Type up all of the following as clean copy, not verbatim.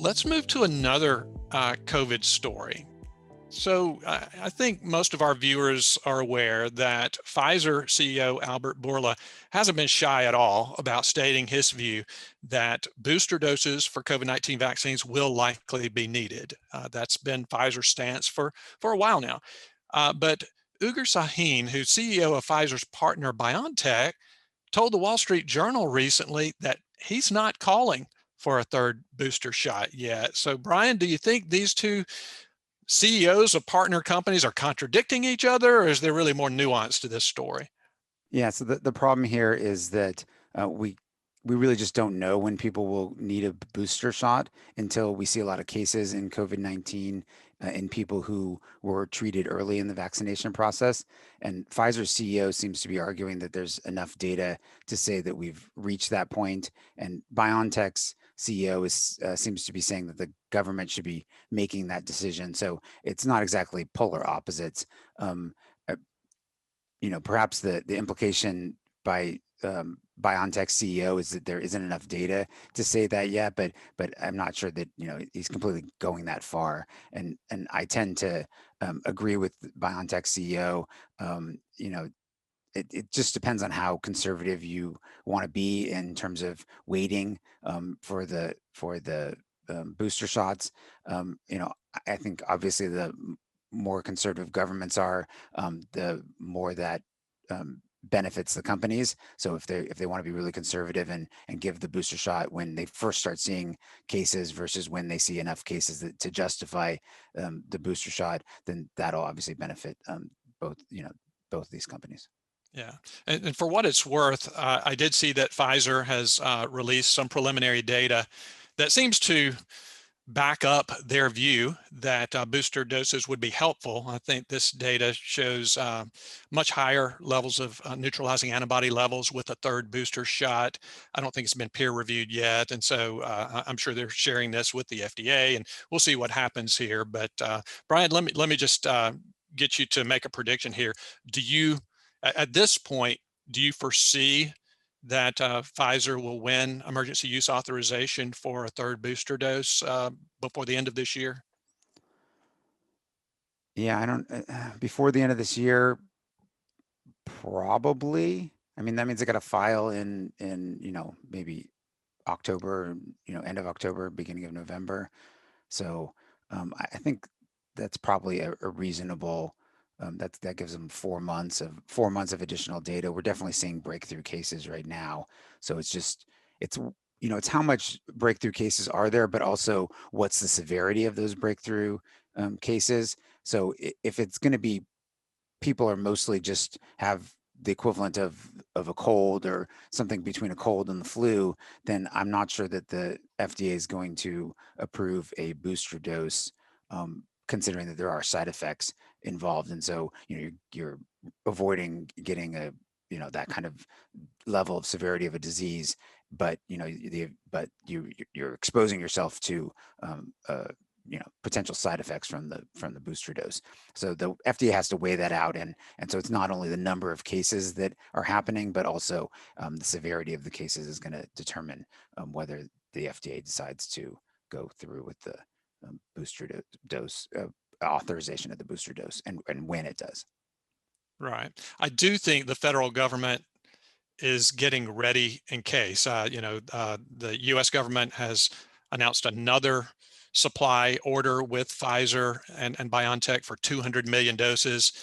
Let's move to another COVID story. So I think most of our viewers are aware that Pfizer CEO Albert Bourla hasn't been shy at all about stating his view that booster doses for COVID-19 vaccines will likely be needed. That's been Pfizer's stance for a while now. But Ugur Sahin, who's CEO of Pfizer's partner BioNTech, told the Wall Street Journal recently that he's not calling for a third booster shot yet. So, Brian, do you think these two CEOs of partner companies are contradicting each other, or is there really more nuance to this story? Yeah, so the problem here is that we really just don't know when people will need a booster shot until we see a lot of cases in COVID-19 in people who were treated early in the vaccination process. And Pfizer's CEO seems to be arguing that there's enough data to say that we've reached that point. And BioNTech's CEO seems to be saying that the government should be making that decision. So it's not exactly polar opposites. Um, Perhaps the implication by BioNTech's CEO is that there isn't enough data to say that yet, but I'm not sure that he's completely going that far. And I tend to agree with BioNTech CEO. It just depends on how conservative you want to be in terms of waiting for the booster shots. I think obviously the more conservative governments are, the more that benefits the companies. So if they want to be really conservative and give the booster shot when they first start seeing cases versus when they see enough cases to justify the booster shot, then that'll obviously benefit both both these companies. Yeah, and for what it's worth, I did see that Pfizer has released some preliminary data that seems to back up their view that booster doses would be helpful. I think this data shows much higher levels of neutralizing antibody levels with a third booster shot. I don't think it's been peer reviewed yet. And so I'm sure they're sharing this with the FDA, and we'll see what happens here. But Brian, let me just get you to make a prediction here. Do you, at this point, do you foresee that Pfizer will win emergency use authorization for a third booster dose before the end of this year? Yeah, I don't. Before the end of this year, probably. I mean, that means I got to file in maybe October, end of October, beginning of November. So I think that's probably a reasonable. That gives them 4 months of additional data. We're definitely seeing breakthrough cases right now. So it's how much breakthrough cases are there, but also what's the severity of those breakthrough cases. So if it's going to be people are mostly just have the equivalent of a cold or something between a cold and the flu, then I'm not sure that the FDA is going to approve a booster dose, considering that there are side effects involved. And so, you're avoiding getting that kind of level of severity of a disease, but you're exposing yourself to potential side effects from the booster dose. So the FDA has to weigh that out, and so it's not only the number of cases that are happening, but also the severity of the cases is going to determine whether the FDA decides to go through with the dose authorization of the booster dose, and when it does. Right. I do think the federal government is getting ready in case. The U.S. government has announced another supply order with Pfizer and BioNTech for 200 million doses.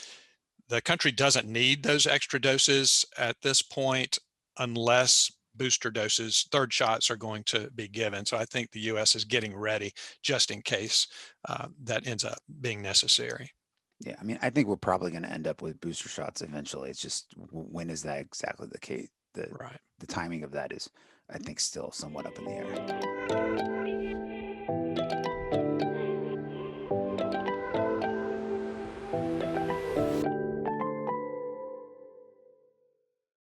The country doesn't need those extra doses at this point unless booster doses, third shots are going to be given. So I think the U.S. is getting ready just in case that ends up being necessary. Yeah, I mean, I think we're probably going to end up with booster shots eventually. It's just when is that exactly the case? The Right. the timing of that is, I think, still somewhat up in the air.